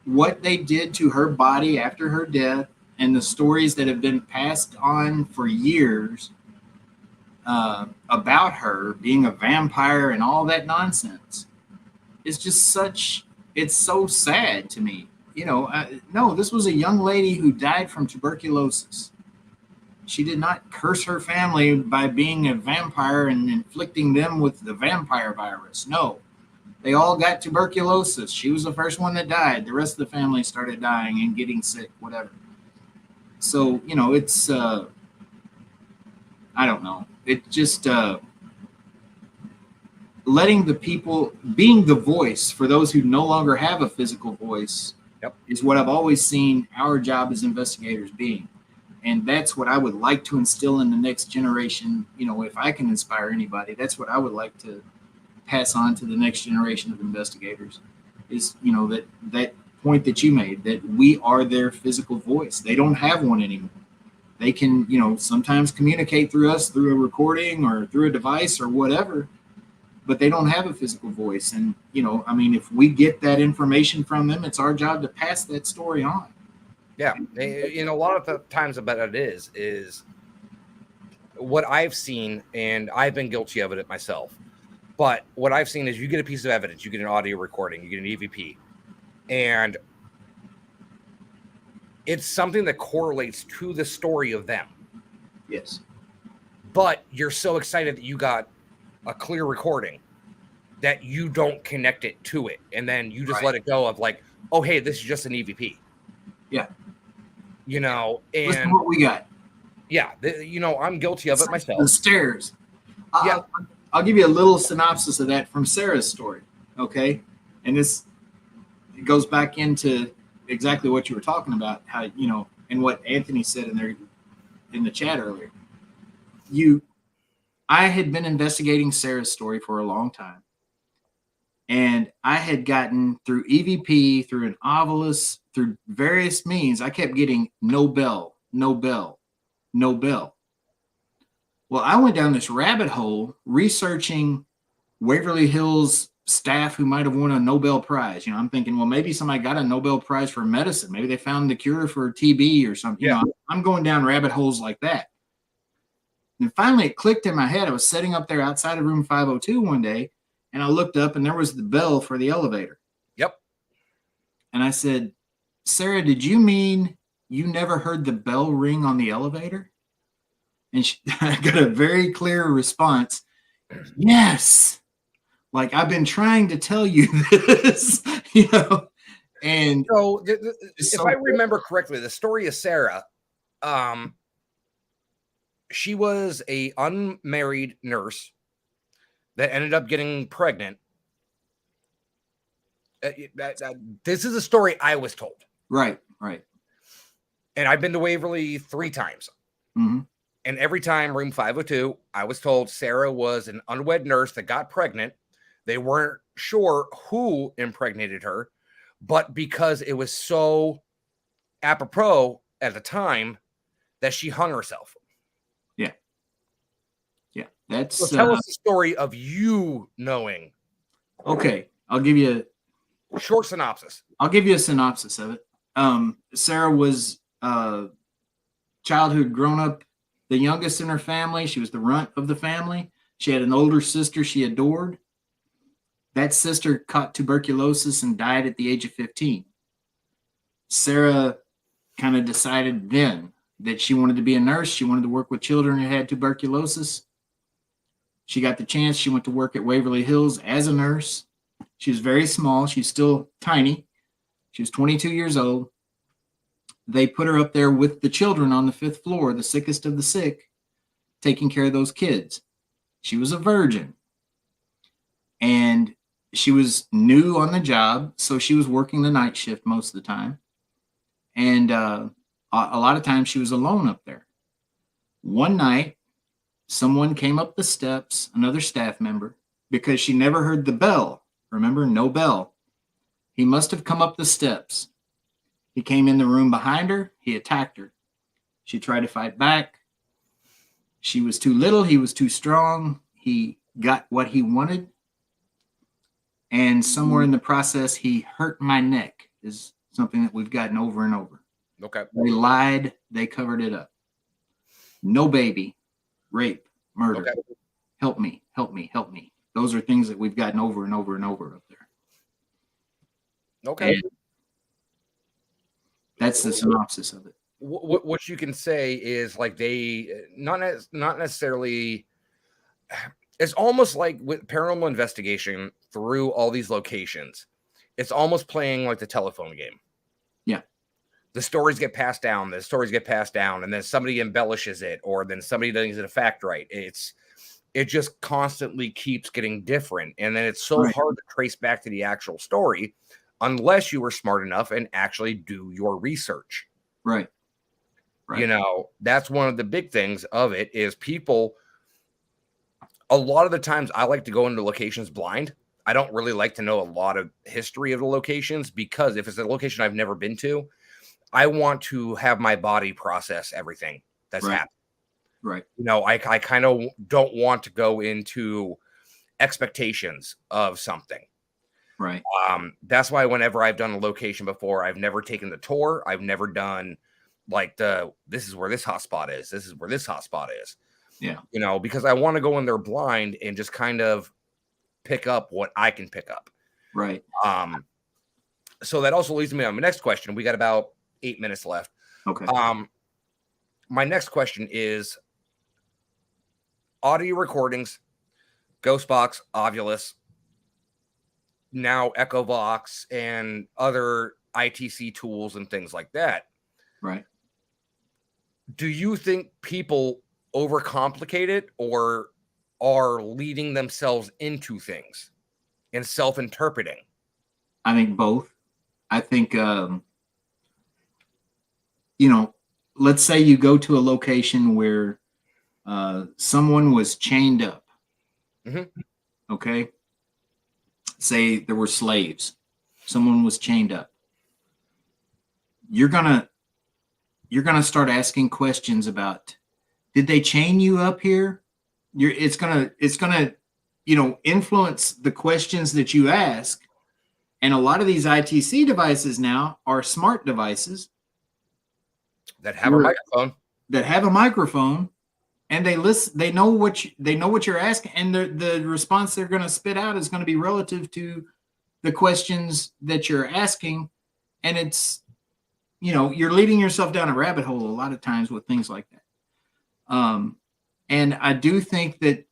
what they did to her body after her death and the stories that have been passed on for years about her being a vampire and all that nonsense is just such, it's so sad to me. You know, no, this was a young lady who died from tuberculosis. She did not curse her family by being a vampire and inflicting them with the vampire virus. No, they all got tuberculosis. She was the first one that died. The rest of the family started dying and getting sick, whatever. So, you know, it's, I don't know. It just, letting the people, being the voice for those who no longer have a physical voice, is what I've always seen our job as investigators being. And that's what I would like to instill in the next generation. You know, if I can inspire anybody, that's what I would like to pass on to the next generation of investigators is, you know, that point that you made, that we are their physical voice. They don't have one anymore. They can, you know, sometimes communicate through us, through a recording or through a device or whatever, but they don't have a physical voice. And, you know, I mean, if we get that information from them, it's our job to pass that story on. Yeah. You know, a lot of the times about it is what I've seen, and I've been guilty of it myself. But what I've seen is you get a piece of evidence, you get an audio recording, you get an EVP, and it's something that correlates to the story of them. Yes. But you're so excited that you got a clear recording that you don't connect it to it. And then you just let it go of like, oh, hey, this is just an EVP. Yeah. You know, and listen to what we got. Yeah. You know, I'm guilty of it myself. The stairs. Yeah. I'll give you a little synopsis of that from Sarah's story. Okay. And this goes back into exactly what you were talking about, how, you know, and what Anthony said in the chat earlier. I had been investigating Sarah's story for a long time. And I had gotten through EVP, through an Ovilus, through various means, I kept getting no bell, no bell, no bell. Well, I went down this rabbit hole researching Waverly Hills staff who might have won a Nobel Prize. You know, I'm thinking, well, maybe somebody got a Nobel Prize for medicine. Maybe they found the cure for TB or something. Yeah. You know, I'm going down rabbit holes like that. And finally, it clicked in my head. I was sitting up there outside of room 502 one day, and I looked up, and there was the bell for the elevator. Yep. And I said, Sarah, did you mean you never heard the bell ring on the elevator? And I got a very clear response. Yes. Like, I've been trying to tell you this, you know. And so if I remember correctly, the story of Sarah, she was a unmarried nurse that ended up getting pregnant. This is a story I was told. Right, right. And I've been to Waverly 3 times. Mm-hmm. And every time, room 502, I was told Sarah was an unwed nurse that got pregnant. They weren't sure who impregnated her, but because it was so apropos at the time that she hung herself. Yeah. Yeah. That's so tell us the story of you knowing. Okay. I'll give you a short synopsis. I'll give you a synopsis of it. Sarah was childhood grown up, the youngest in her family. She was the runt of the family. She had an older sister she adored. That sister caught tuberculosis and died at the age of 15. Sarah kind of decided then that she wanted to be a nurse. She wanted to work with children who had tuberculosis. She got the chance. She went to work at Waverly Hills as a nurse. She was very small. She's still tiny. She was 22 years old. They put her up there with the children on the 5th floor, the sickest of the sick, taking care of those kids. She was a virgin. And she was new on the job, so she was working the night shift most of the time. And a lot of times she was alone up there. One night, someone came up the steps, another staff member, because she never heard the bell. Remember, no bell. He must have come up the steps. He came in the room behind her. He attacked her. She tried to fight back. She was too little. He was too strong. He got what he wanted. And somewhere in the process, he hurt my neck, is something that we've gotten over and over. Okay. They lied. They covered it up. No baby, rape, murder. Okay. Help me, help me, help me. Those are things that we've gotten over and over and over up there. Okay. And that's the synopsis of it. What you can say is like they not necessarily. It's almost like with paranormal investigation through all these locations. It's almost playing like the telephone game. Yeah. The stories get passed down, and then somebody embellishes it, or then somebody doesn't get a fact right. It just constantly keeps getting different. And then it's so hard to trace back to the actual story unless you were smart enough and actually do your research. Right. You know, that's one of the big things of it is people. A lot of the times I like to go into locations blind. I don't really like to know a lot of history of the locations because if it's a location I've never been to, I want to have my body process everything that's happened. Right. You know, I kind of don't want to go into expectations of something. Right. That's why whenever I've done a location before, I've never taken the tour. I've never done like this is where this hotspot is. This is where this hotspot is. Yeah. You know, because I want to go in there blind and just kind of pick up what I can pick up. Right. So that also leads me on my next question. We got about 8 minutes left. Okay. My next question is audio recordings, Ghostbox, Ovilus, now EchoVox, and other ITC tools and things like that. Right. Do you think people overcomplicate it or are leading themselves into things and self-interpreting? I think both. I think, you know, let's say you go to a location where someone was chained up. Mm-hmm. Okay. Say there were slaves. Someone was chained up. You're gonna start asking questions about, did they chain you up here? It's gonna, you know, influence the questions that you ask. And a lot of these ITC devices now are smart devices that have a microphone. And they listen. They know what you're asking, and the response they're going to spit out is going to be relative to the questions that you're asking. And it's, you know, you're leading yourself down a rabbit hole a lot of times with things like that. And I do think that,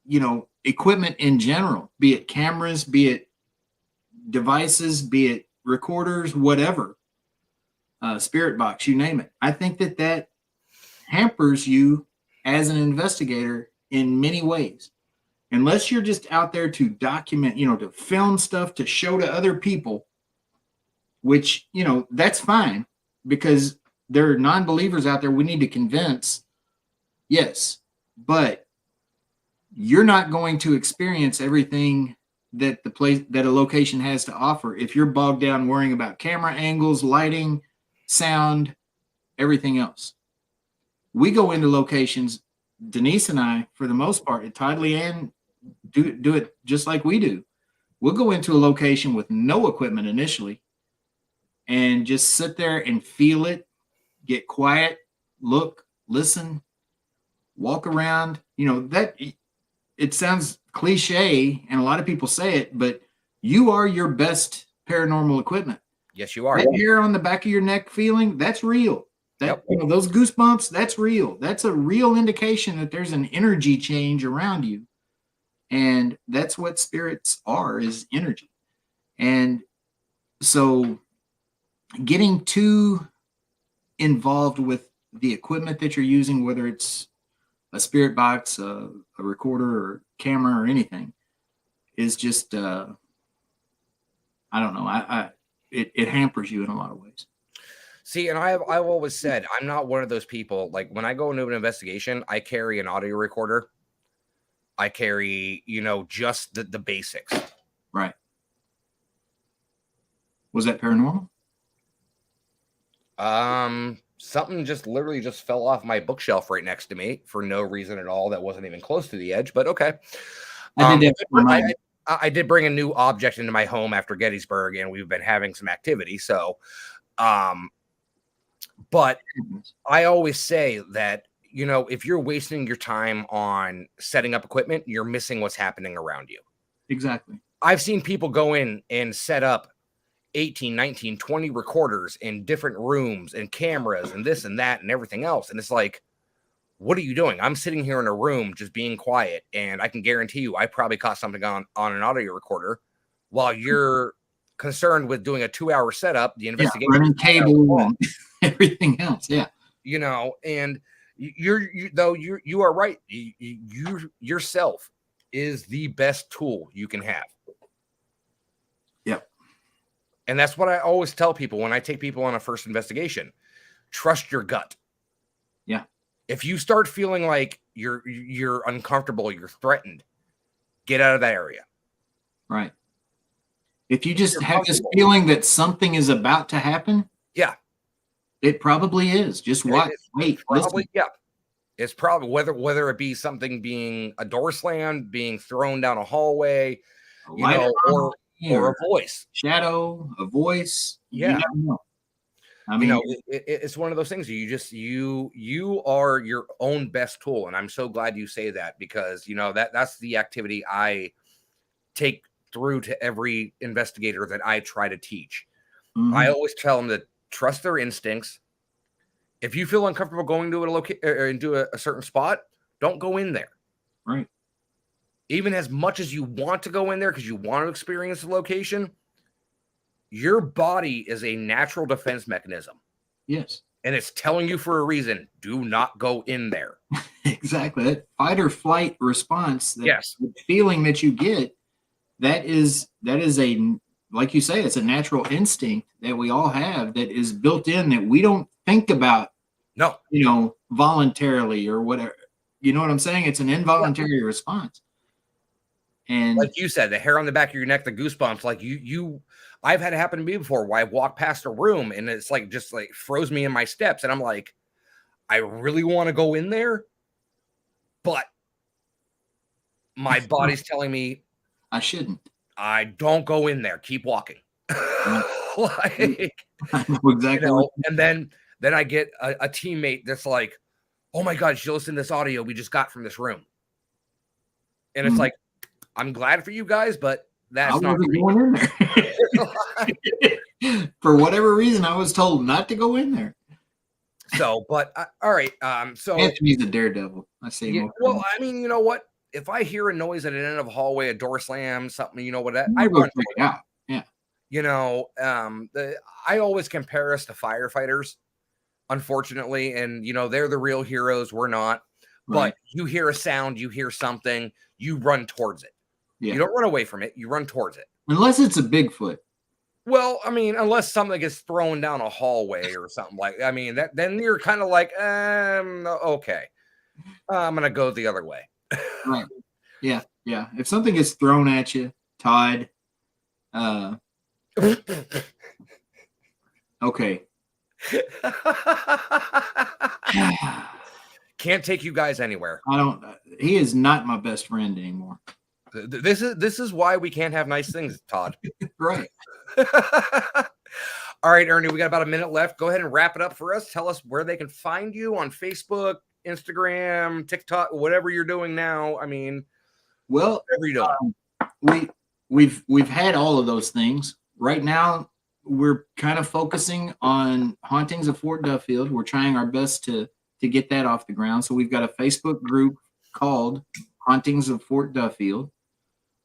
you know, equipment in general, be it cameras, be it devices, be it recorders, whatever, spirit box, you name it. I think that hampers you as an investigator in many ways. Unless you're just out there to document, you know, to film stuff, to show to other people, which, you know, that's fine because there are non-believers out there we need to convince. Yes, but you're not going to experience everything that a location has to offer if you're bogged down worrying about camera angles, lighting, sound, everything else. We go into locations, Denise and I, for the most part, and Todd Leanne do it just like we do. We'll go into a location with no equipment initially and just sit there and feel it, get quiet, look, listen, walk around. You know, that it sounds cliche and a lot of people say it, but you are your best paranormal equipment. Yes, you are. That hair on the back of your neck feeling, that's real. That, you know, those goosebumps, that's real. That's a real indication that there's an energy change around you. And that's what spirits are, is energy. And so getting too involved with the equipment that you're using, whether it's a spirit box, a recorder or camera or anything, is just, I don't know. It hampers you in a lot of ways. See, and I've always said I'm not one of those people. Like when I go into an investigation, I carry an audio recorder. I carry, you know, just the basics. Right. Was that paranormal? Something just literally just fell off my bookshelf right next to me for no reason at all. That wasn't even close to the edge, but okay. I did that for mine. I did bring a new object into my home after Gettysburg, and we've been having some activity. So, but I always say that, if you're wasting your time on setting up equipment, you're missing what's happening around you. Exactly. I've seen people go in and set up 18, 19, 20 recorders in different rooms and cameras and this and that and everything else. And it's like, what are you doing? I'm sitting here in a room just being quiet, and I can guarantee you I probably caught something on an audio recorder while you're concerned with doing a 2-hour setup, the investigation, running cable and everything else. Yeah. And you are right. You yourself is the best tool you can have. Yep. And that's what I always tell people when I take people on a first investigation. Trust your gut. Yeah. If you start feeling like you're uncomfortable, you're threatened, get out of that area. Right. If you just have this feeling that something is about to happen, yeah, it probably is. Just watch. Wait, probably, listen. yeah. It's probably whether it be something being a door slammed, being thrown down a hallway, or a voice, shadow, a voice. Yeah, you never know. I mean, it's one of those things. You are your own best tool, and I'm so glad you say that, because that's the activity I take through to every investigator that I try to teach. Mm-hmm. I always tell them to trust their instincts. If you feel uncomfortable going to a certain spot, don't go in there. Right. Even as much as you want to go in there because you want to experience the location, your body is a natural defense mechanism. Yes. And it's telling you for a reason, do not go in there. Exactly. That fight or flight response, the feeling that you get, that is a, like you say, it's a natural instinct that we all have that is built in, that we don't think about, voluntarily or whatever. You know what I'm saying? It's an involuntary response. And like you said, the hair on the back of your neck, the goosebumps, like I've had it happen to me before where I walked past a room and it's like, just like froze me in my steps. And I'm like, I really want to go in there, but my body's telling me I shouldn't. I don't go in there. Keep walking. Exactly. And then I get a teammate that's like, oh my God, you listen to this audio we just got from this room. And it's like, I'm glad for you guys, but that's not going in there. For whatever reason, I was told not to go in there. So, but all right. So Anthony's a daredevil. I see. Yeah, well, I mean, you know what? If I hear a noise at an end of a hallway, a door slam, something, I run check it out. Yeah. I always compare us to firefighters, unfortunately, and they're the real heroes. We're not. Right. But you hear a sound, you hear something, you run towards it. Yeah. You don't run away from it. You run towards it. Unless it's a Bigfoot. Well, I mean, unless something gets thrown down a hallway or something then you're kind of like, okay, I'm going to go the other way. Right. Yeah. Yeah. If something gets thrown at you, Todd, okay. Can't take you guys anywhere. He is not my best friend anymore. This is why we can't have nice things, Todd. Right. All right, Ernie, we got about a minute left. Go ahead and wrap it up for us. Tell us where they can find you on Facebook, Instagram, TikTok, whatever you're doing now. I mean, well, whatever you're doing. We've had all of those things. Right now, we're kind of focusing on hauntings of Fort Duffield. We're trying our best to get that off the ground. So we've got a Facebook group called Hauntings of Fort Duffield.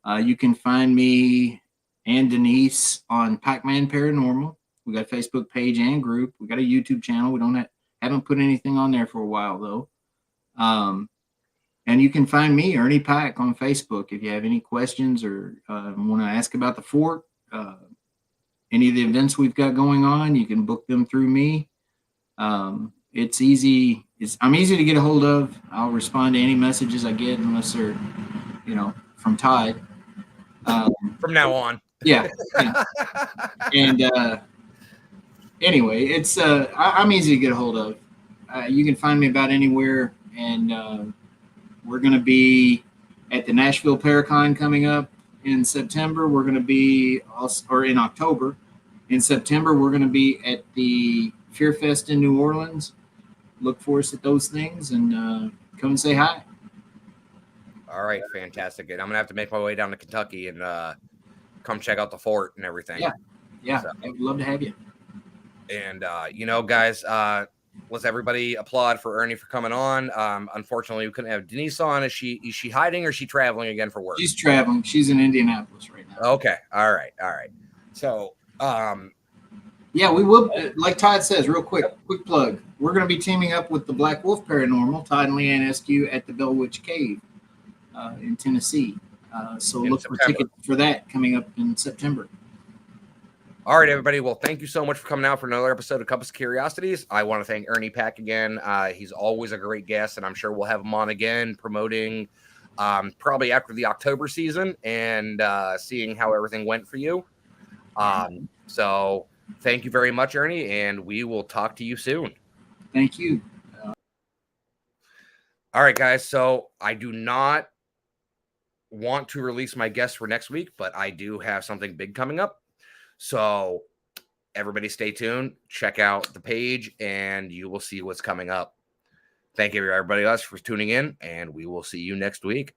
You can find me and Denise on Pac-Man Paranormal. We got a Facebook page and group. We got a YouTube channel. We haven't put anything on there for a while though. And you can find me, Ernie Pack, on Facebook if you have any questions or want to ask about the fort. Any of the events we've got going on, you can book them through me. It's easy. I'm easy to get a hold of. I'll respond to any messages I get unless they're, from Todd. From now on. Yeah. And anyway, it's I'm easy to get a hold of. You can find me about anywhere, and we're going to be at the Nashville Paracon coming up in September. We're going to be also, or in October. In September, we're going to be at the Fear Fest in New Orleans. Look for us at those things, and come and say hi. All right, fantastic. And I'm gonna have to make my way down to Kentucky and come check out the fort and everything. Yeah, So, I would love to have you. and guys, let's everybody applaud for Ernie for coming on. Unfortunately, we couldn't have Denise on. Is she hiding or is she traveling again for work? She's traveling. She's in Indianapolis right now. Okay. All right. So, yeah, we will. Like Todd says, real quick plug. We're going to be teaming up with the Black Wolf Paranormal, Todd and Leanne Eskew at the Bell Witch Cave in Tennessee. So look for tickets for that coming up in September. All right, everybody. Well, thank you so much for coming out for another episode of Compass of Curiosities. I want to thank Ernie Pack again. He's always a great guest, and I'm sure we'll have him on again promoting probably after the October season and seeing how everything went for you. So thank you very much, Ernie, and we will talk to you soon. Thank you. All right, guys. So I do not want to release my guest for next week, but I do have something big coming up. So everybody stay tuned, check out the page, and you will see what's coming up. Thank you, everybody else, for tuning in, and we will see you next week.